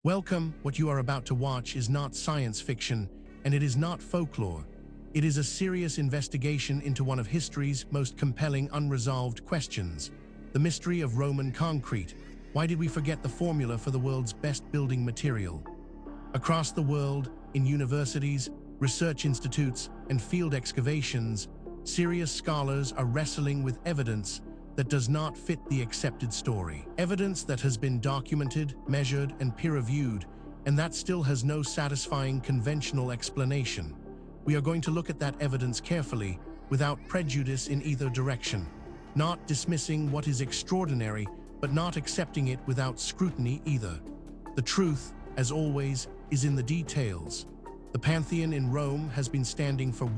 Welcome. What you are about to watch is not science fiction, and it is not folklore. It is a serious investigation into one of history's most compelling unresolved questions: the mystery of Roman concrete. Why did we forget the formula for the world's best building material? Across the world, in universities, research institutes, and field excavations, serious scholars are wrestling with evidence that does not fit the accepted story. Evidence that has been documented, measured, and peer-reviewed, and that still has no satisfying conventional explanation. We are going to look at that evidence carefully, without prejudice in either direction, not dismissing what is extraordinary, but not accepting it without scrutiny either. The truth, as always, is in the details. The Pantheon in Rome has been standing for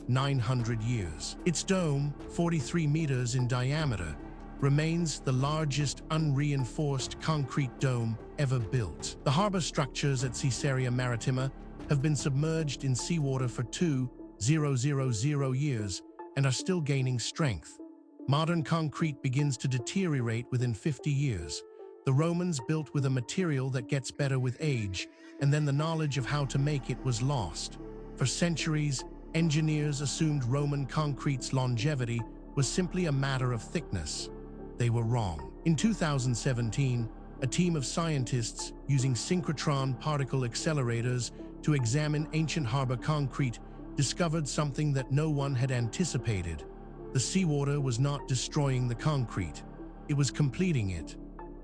900 years. Its dome, 43 meters in diameter, remains the largest unreinforced concrete dome ever built. The harbour structures at Caesarea Maritima have been submerged in seawater for 2,000 years and are still gaining strength. Modern concrete begins to deteriorate within 50 years. The Romans built with a material that gets better with age, and then the knowledge of how to make it was lost. For centuries, engineers assumed Roman concrete's longevity was simply a matter of thickness. They were wrong. In 2017, a team of scientists using synchrotron particle accelerators to examine ancient harbour concrete discovered something that no one had anticipated. The seawater was not destroying the concrete, it was completing it.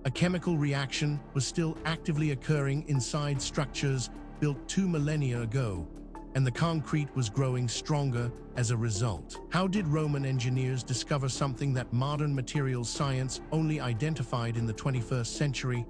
A chemical reaction was still actively occurring inside structures built 2 millennia ago, and the concrete was growing stronger as a result. How did Roman engineers discover something that modern materials science only identified in the 21st century?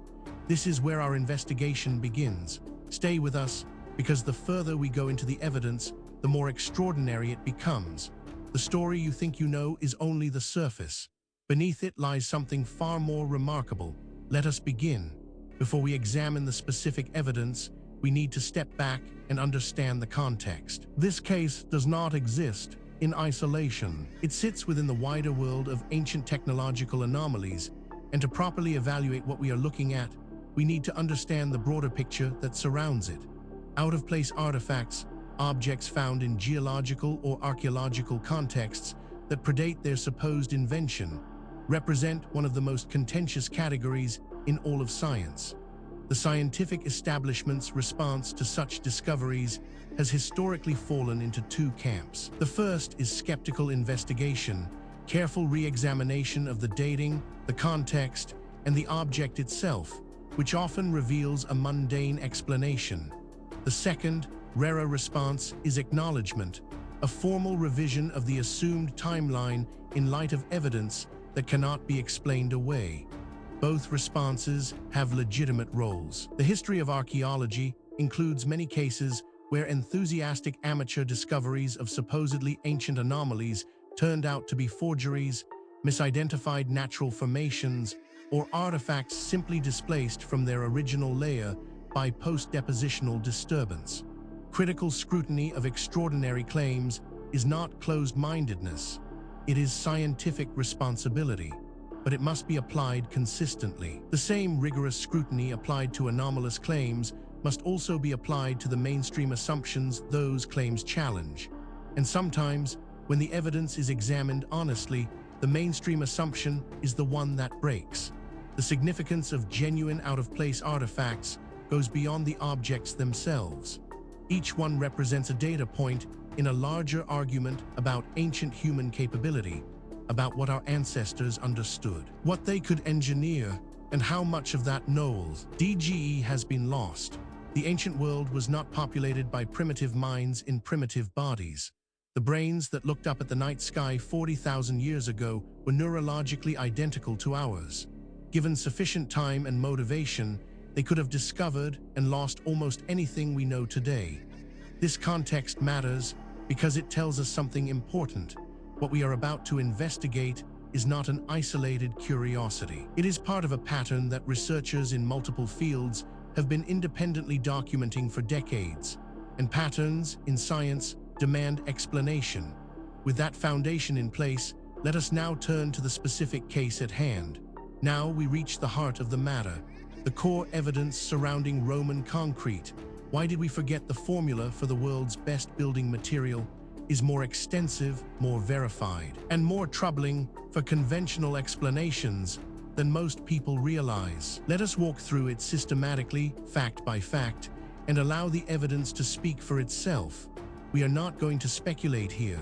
This is where our investigation begins. Stay with us, because the further we go into the evidence, the more extraordinary it becomes. The story you think you know is only the surface. Beneath it lies something far more remarkable. Let us begin. Before we examine the specific evidence, we need to step back and understand the context. This case does not exist in isolation. It sits within the wider world of ancient technological anomalies, and to properly evaluate what we are looking at, we need to understand the broader picture that surrounds it. Out-of-place artifacts, objects found in geological or archaeological contexts that predate their supposed invention, represent one of the most contentious categories in all of science. The scientific establishment's response to such discoveries has historically fallen into two camps. The first is skeptical investigation, careful re-examination of the dating, the context, and the object itself, which often reveals a mundane explanation. The second, rarer response is acknowledgement, a formal revision of the assumed timeline in light of evidence that cannot be explained away. Both responses have legitimate roles. The history of archaeology includes many cases where enthusiastic amateur discoveries of supposedly ancient anomalies turned out to be forgeries, misidentified natural formations, or artifacts simply displaced from their original layer by post-depositional disturbance. Critical scrutiny of extraordinary claims is not closed-mindedness. It is scientific responsibility, but it must be applied consistently. The same rigorous scrutiny applied to anomalous claims must also be applied to the mainstream assumptions those claims challenge. And sometimes, when the evidence is examined honestly, the mainstream assumption is the one that breaks. The significance of genuine out-of-place artifacts goes beyond the objects themselves. Each one represents a data point in a larger argument about ancient human capability, about what our ancestors understood, what they could engineer, and how much of that knowledge has been lost. The ancient world was not populated by primitive minds in primitive bodies. The brains that looked up at the night sky 40,000 years ago were neurologically identical to ours. Given sufficient time and motivation, they could have discovered and lost almost anything we know today. This context matters because it tells us something important. What we are about to investigate is not an isolated curiosity. It is part of a pattern that researchers in multiple fields have been independently documenting for decades, and patterns in science demand explanation. With that foundation in place, let us now turn to the specific case at hand. Now we reach the heart of the matter, The core evidence surrounding Roman concrete, why did we forget the formula for the world's best building material, is more extensive, more verified, and more troubling for conventional explanations than most people realize. Let us walk through it systematically, fact by fact, and allow the evidence to speak for itself. We are not going to speculate here.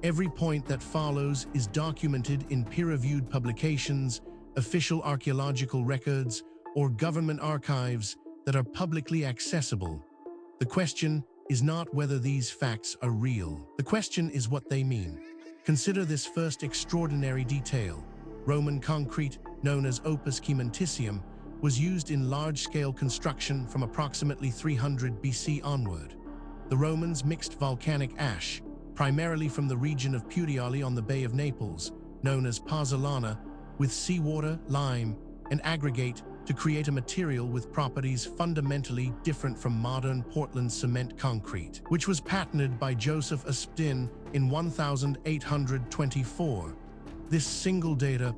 Every point that follows is documented in peer-reviewed publications, official archaeological records, or government archives that are publicly accessible. The question is not whether these facts are real. The question is what they mean. Consider this first extraordinary detail. Roman concrete, known as opus caementicium, was used in large-scale construction from approximately 300 BC onward. The Romans mixed volcanic ash, primarily from the region of Puteoli on the Bay of Naples, known as pozzolana, with seawater, lime, and aggregate to create a material with properties fundamentally different from modern Portland cement concrete, which was patented by Joseph Aspdin in 1824. This single data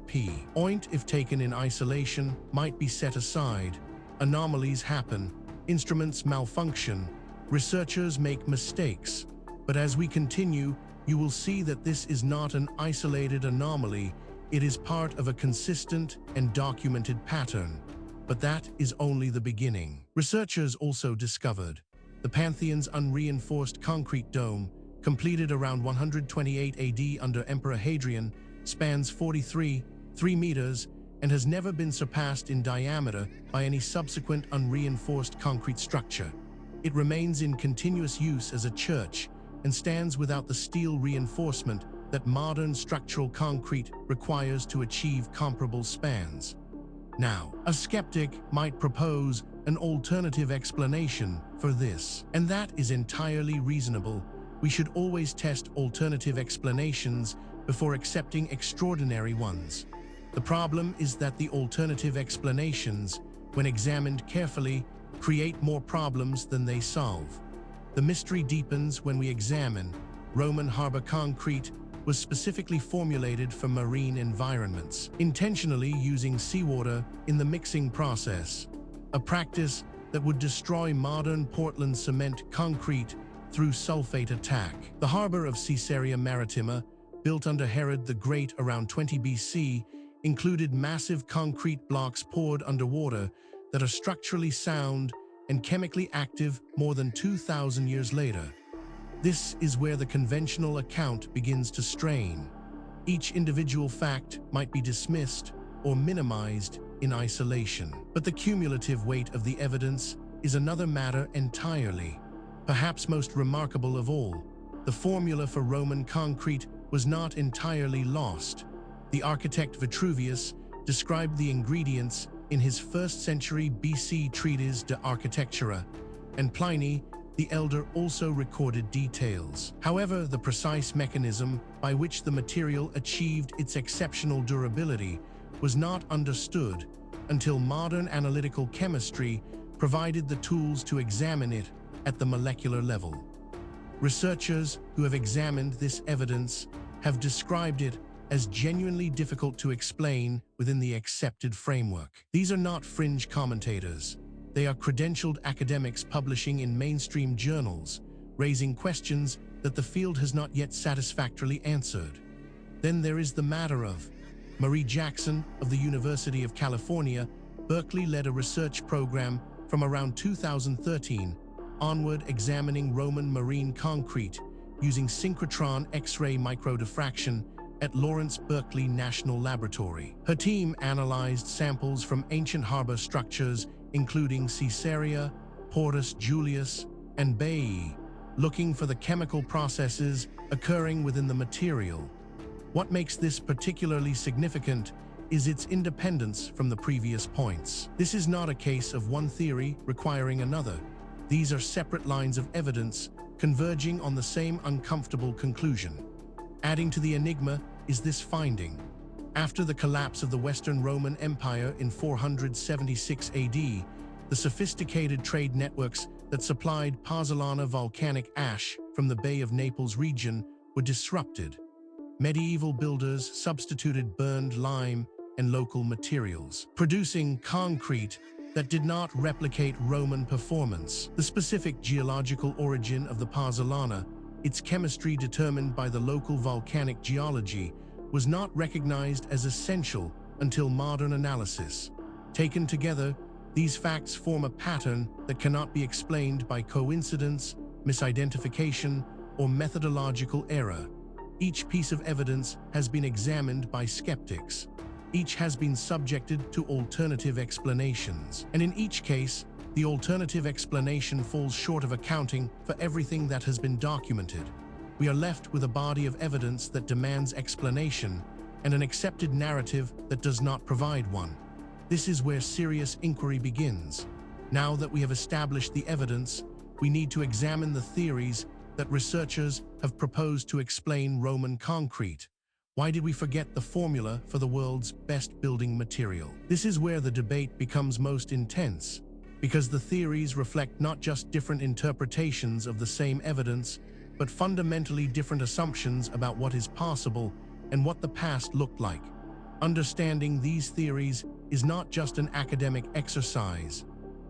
point, if taken in isolation, might be set aside. Anomalies happen, instruments malfunction, researchers make mistakes. But as we continue, you will see that this is not an isolated anomaly. It is part of a consistent and documented pattern. But that is only the beginning. Researchers also discovered the Pantheon's unreinforced concrete dome, completed around 128 AD under Emperor Hadrian, spans 43 meters and has never been surpassed in diameter by any subsequent unreinforced concrete structure. It remains in continuous use as a church and stands without the steel reinforcement that modern structural concrete requires to achieve comparable spans. Now, a skeptic might propose an alternative explanation for this, and that is entirely reasonable. We should always test alternative explanations before accepting extraordinary ones. The problem is that the alternative explanations, when examined carefully, create more problems than they solve. The mystery deepens when we examine Roman harbour concrete was specifically formulated for marine environments, intentionally using seawater in the mixing process, a practice that would destroy modern Portland cement concrete through sulfate attack. The harbour of Caesarea Maritima, built under Herod the Great around 20 BC, included massive concrete blocks poured underwater that are structurally sound and chemically active more than 2,000 years later. This is where the conventional account begins to strain. Each individual fact might be dismissed or minimized in isolation. But the cumulative weight of the evidence is another matter entirely. Perhaps most remarkable of all, the formula for Roman concrete was not entirely lost. The architect Vitruvius described the ingredients in his 1st century BC treatise De Architectura, and Pliny the Elder also recorded details. However, the precise mechanism by which the material achieved its exceptional durability was not understood until modern analytical chemistry provided the tools to examine it at the molecular level. Researchers who have examined this evidence have described it as genuinely difficult to explain within the accepted framework. These are not fringe commentators. They are credentialed academics publishing in mainstream journals, raising questions that the field has not yet satisfactorily answered. Then there is the matter of Marie Jackson of the University of California. Berkeley led a research program from around 2013 onward examining Roman marine concrete using synchrotron X-ray microdiffraction at Lawrence Berkeley National Laboratory. Her team analyzed samples from ancient harbor structures including Caesarea, Portus Julius, and Baiae, looking for the chemical processes occurring within the material. What makes this particularly significant is its independence from the previous points. This is not a case of one theory requiring another. These are separate lines of evidence converging on the same uncomfortable conclusion. Adding to the enigma is this finding. After the collapse of the Western Roman Empire in 476 AD, the sophisticated trade networks that supplied pozzolana volcanic ash from the Bay of Naples region were disrupted. Medieval builders substituted burned lime and local materials, producing concrete that did not replicate Roman performance. The specific geological origin of the pozzolana, its chemistry determined by the local volcanic geology, was not recognized as essential until modern analysis. Taken together, these facts form a pattern that cannot be explained by coincidence, misidentification, or methodological error. Each piece of evidence has been examined by skeptics. Each has been subjected to alternative explanations. And in each case, the alternative explanation falls short of accounting for everything that has been documented. We are left with a body of evidence that demands explanation and an accepted narrative that does not provide one. This is where serious inquiry begins. Now that we have established the evidence, we need to examine the theories that researchers have proposed to explain Roman concrete. Why did we forget the formula for the world's best building material? This is where the debate becomes most intense, because the theories reflect not just different interpretations of the same evidence, but fundamentally different assumptions about what is possible and what the past looked like. Understanding these theories is not just an academic exercise.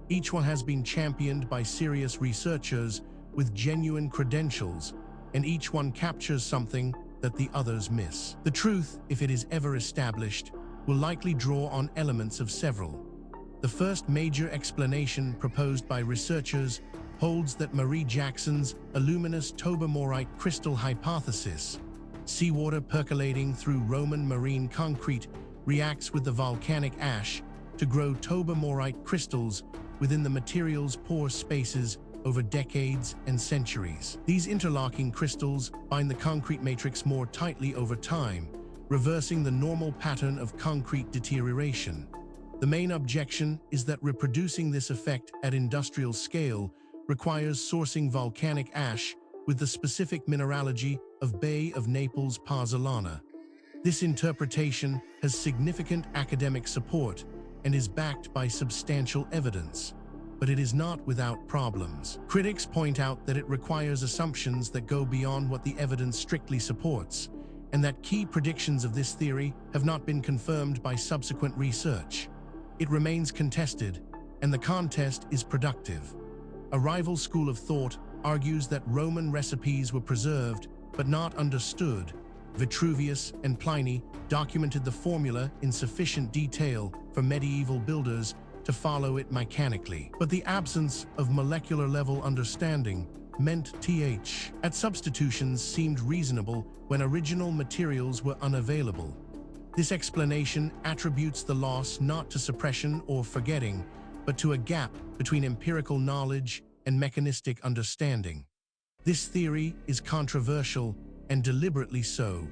Each one has been championed by serious researchers with genuine credentials, and each one captures something that the others miss. The truth, if it is ever established, will likely draw on elements of several. The first major explanation proposed by researchers holds that Marie Jackson's aluminous tobermorite crystal hypothesis, seawater percolating through Roman marine concrete, reacts with the volcanic ash to grow tobermorite crystals within the material's pore spaces over decades and centuries. These interlocking crystals bind the concrete matrix more tightly over time, reversing the normal pattern of concrete deterioration. The main objection is that reproducing this effect at industrial scale requires sourcing volcanic ash with the specific mineralogy of Bay of Naples pozzolana. This interpretation has significant academic support and is backed by substantial evidence, but it is not without problems. Critics point out that it requires assumptions that go beyond what the evidence strictly supports, and that key predictions of this theory have not been confirmed by subsequent research. It remains contested, and the contest is productive. A rival school of thought argues that Roman recipes were preserved but not understood. Vitruvius and Pliny documented the formula in sufficient detail for medieval builders to follow it mechanically. But the absence of molecular-level understanding meant that substitutions seemed reasonable when original materials were unavailable. This explanation attributes the loss not to suppression or forgetting, but to a gap between empirical knowledge and mechanistic understanding. This theory is controversial, and deliberately so.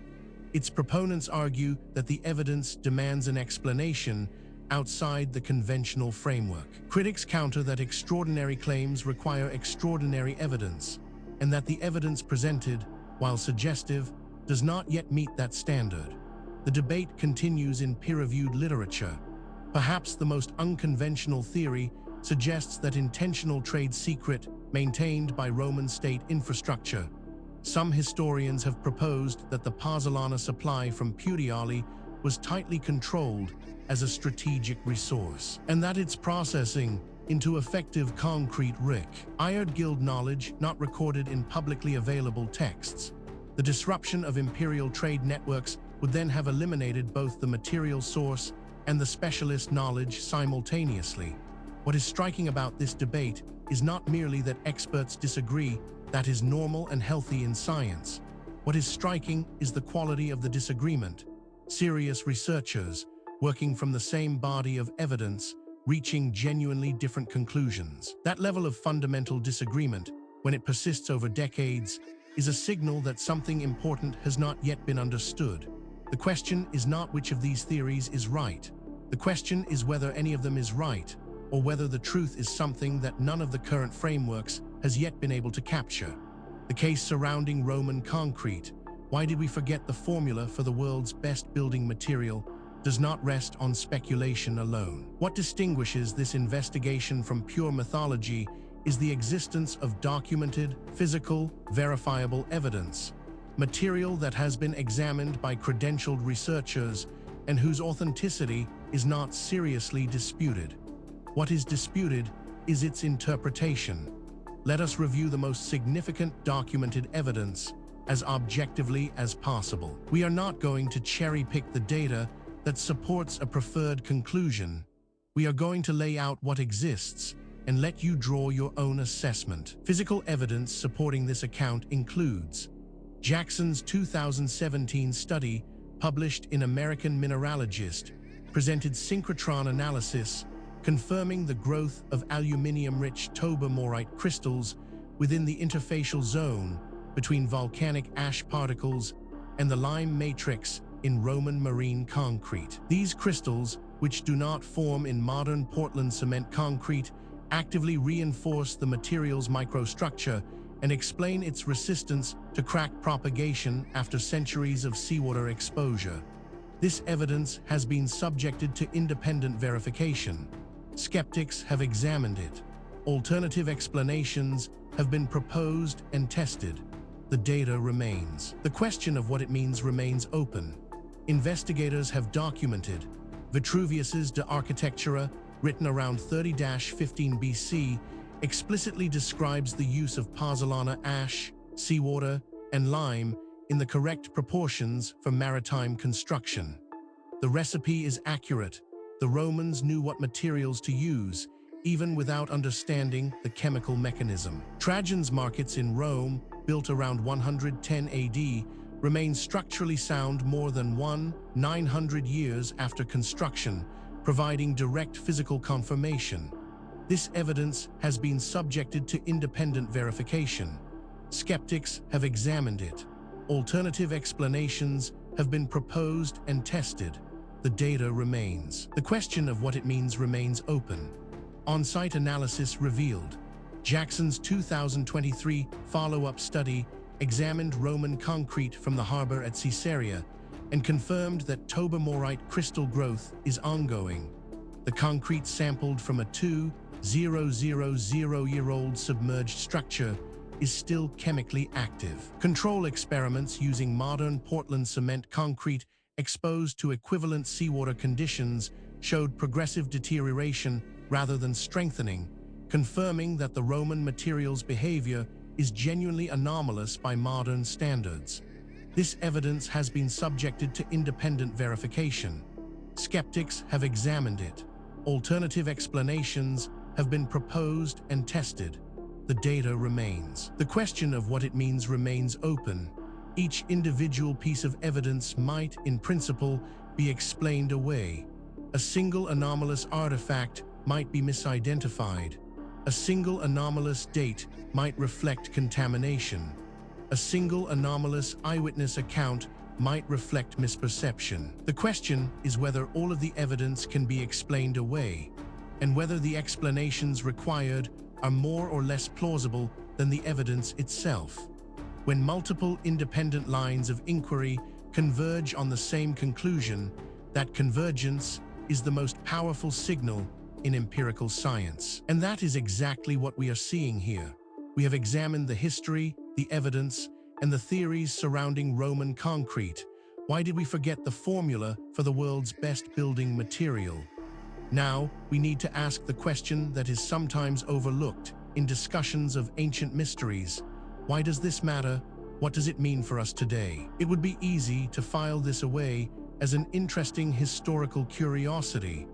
Its proponents argue that the evidence demands an explanation outside the conventional framework. Critics counter that extraordinary claims require extraordinary evidence, and that the evidence presented, while suggestive, does not yet meet that standard. The debate continues in peer-reviewed literature. Perhaps the most unconventional theory suggests that intentional trade secret maintained by Roman state infrastructure. Some historians have proposed that the pozzolana supply from Puteoli was tightly controlled as a strategic resource, and that its processing into effective concrete required guild knowledge not recorded in publicly available texts. The disruption of imperial trade networks would then have eliminated both the material source and the specialist knowledge simultaneously. What is striking about this debate is not merely that experts disagree. That is normal and healthy in science. What is striking is the quality of the disagreement. Serious researchers, working from the same body of evidence, reaching genuinely different conclusions. That level of fundamental disagreement, when it persists over decades, is a signal that something important has not yet been understood. The question is not which of these theories is right. The question is whether any of them is right, or whether the truth is something that none of the current frameworks has yet been able to capture. The case surrounding Roman concrete, why did we forget the formula for the world's best building material, does not rest on speculation alone. What distinguishes this investigation from pure mythology is the existence of documented, physical, verifiable evidence, material that has been examined by credentialed researchers and whose authenticity is not seriously disputed. What is disputed is its interpretation. Let us review the most significant documented evidence as objectively as possible. We are not going to cherry-pick the data that supports a preferred conclusion. We are going to lay out what exists and let you draw your own assessment. Physical evidence supporting this account includes Jackson's 2017 study, published in American Mineralogist, presented synchrotron analysis confirming the growth of aluminium-rich tobermorite crystals within the interfacial zone between volcanic ash particles and the lime matrix in Roman marine concrete. These crystals, which do not form in modern Portland cement concrete, actively reinforce the material's microstructure and explain its resistance to crack propagation after centuries of seawater exposure. This evidence has been subjected to independent verification. Skeptics have examined it. Alternative explanations have been proposed and tested. The data remains. The question of what it means remains open. Investigators have documented Vitruvius's De Architectura, written around 30-15 BC, explicitly describes the use of pozzolana ash, seawater, and lime in the correct proportions for maritime construction. The recipe is accurate. The Romans knew what materials to use, even without understanding the chemical mechanism. Trajan's markets in Rome, built around 110 AD, remain structurally sound more than 900 years after construction, providing direct physical confirmation. This evidence has been subjected to independent verification. Skeptics have examined it. Alternative explanations have been proposed and tested. The data remains. The question of what it means remains open. On-site analysis revealed Jackson's 2023 follow-up study examined Roman concrete from the harbour at Caesarea and confirmed that tobermorite crystal growth is ongoing. The concrete sampled from a 2,000-year-old submerged structure is still chemically active. Control experiments using modern Portland cement concrete exposed to equivalent seawater conditions showed progressive deterioration rather than strengthening, confirming that the Roman material's behavior is genuinely anomalous by modern standards. This evidence has been subjected to independent verification. Skeptics have examined it. Alternative explanations have been proposed and tested. The data remains. The question of what it means remains open. Each individual piece of evidence might, in principle, be explained away. A single anomalous artifact might be misidentified. A single anomalous date might reflect contamination. A single anomalous eyewitness account might reflect misperception. The question is whether all of the evidence can be explained away, and whether the explanations required are more or less plausible than the evidence itself. When multiple independent lines of inquiry converge on the same conclusion, that convergence is the most powerful signal in empirical science. And that is exactly what we are seeing here. We have examined the history, the evidence, and the theories surrounding Roman concrete. Why did we forget the formula for the world's best building material? Now, we need to ask the question that is sometimes overlooked in discussions of ancient mysteries. Why does this matter? What does it mean for us today? It would be easy to file this away as an interesting historical curiosity,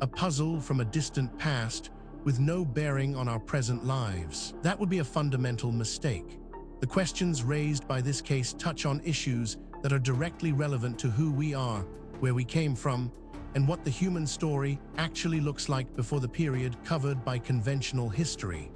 a puzzle from a distant past with no bearing on our present lives. That would be a fundamental mistake. The questions raised by this case touch on issues that are directly relevant to who we are, where we came from, and what the human story actually looks like before the period covered by conventional history.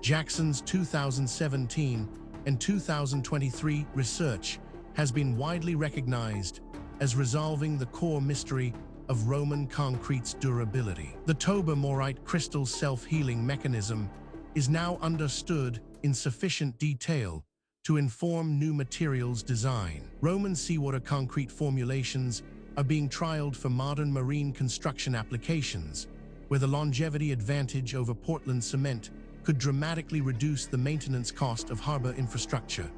Jackson's 2017 and 2023 research has been widely recognized as resolving the core mystery of Roman concrete's durability. The tobermorite crystal's self-healing mechanism is now understood in sufficient detail to inform new materials design. Roman seawater concrete formulations are being trialed for modern marine construction applications, where the longevity advantage over Portland cement could dramatically reduce the maintenance cost of harbor infrastructure.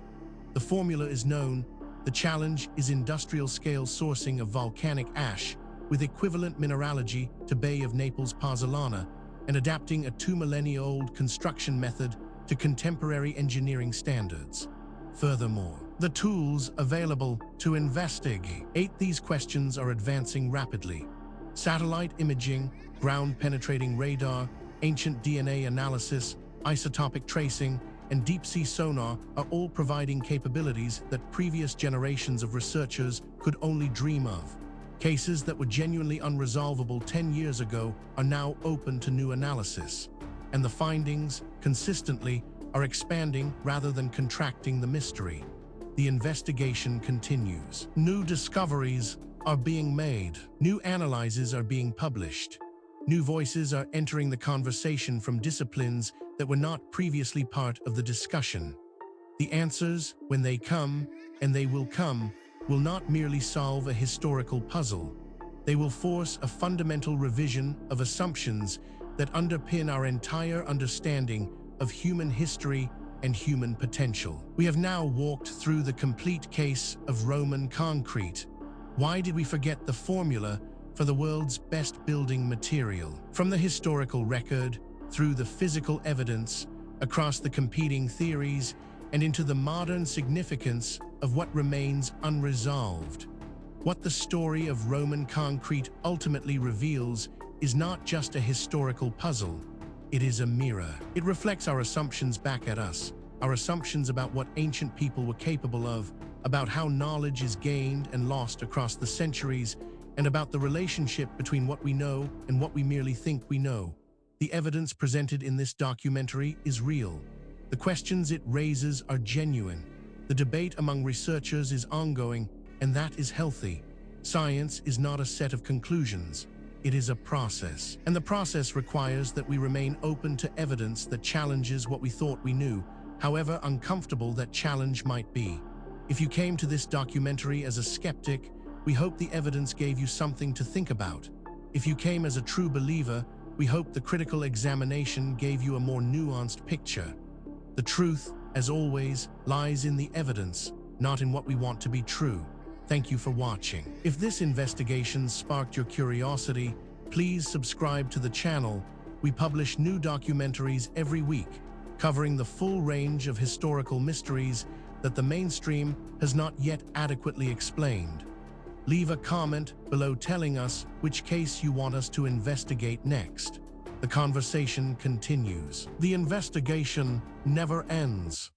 The formula is known. The challenge is industrial-scale sourcing of volcanic ash with equivalent mineralogy to Bay of Naples pozzolana and adapting a 2 millennia-old construction method to contemporary engineering standards. Furthermore, the tools available to investigate these questions are advancing rapidly. Satellite imaging, ground-penetrating radar, ancient DNA analysis, isotopic tracing, and deep-sea sonar are all providing capabilities that previous generations of researchers could only dream of. Cases that were genuinely unresolvable 10 years ago are now open to new analysis, and the findings, consistently, are expanding rather than contracting the mystery. The investigation continues. New discoveries are being made. New analyses are being published. New voices are entering the conversation from disciplines that were not previously part of the discussion. The answers, when they come, and they will come, will not merely solve a historical puzzle. They will force a fundamental revision of assumptions that underpin our entire understanding of human history and human potential. We have now walked through the complete case of Roman concrete. Why did we forget the formula for the world's best building material? From the historical record, through the physical evidence, across the competing theories, and into the modern significance of what remains unresolved. What the story of Roman concrete ultimately reveals is not just a historical puzzle, it is a mirror. It reflects our assumptions back at us, our assumptions about what ancient people were capable of, about how knowledge is gained and lost across the centuries, and about the relationship between what we know and what we merely think we know. The evidence presented in this documentary is real. The questions it raises are genuine. The debate among researchers is ongoing, and that is healthy. Science is not a set of conclusions. It is a process. And the process requires that we remain open to evidence that challenges what we thought we knew, however uncomfortable that challenge might be. If you came to this documentary as a skeptic, we hope the evidence gave you something to think about. If you came as a true believer, we hope the critical examination gave you a more nuanced picture. The truth, as always, lies in the evidence, not in what we want to be true. Thank you for watching. If this investigation sparked your curiosity, please subscribe to the channel. We publish new documentaries every week, covering the full range of historical mysteries that the mainstream has not yet adequately explained. Leave a comment below telling us which case you want us to investigate next. The conversation continues. The investigation never ends.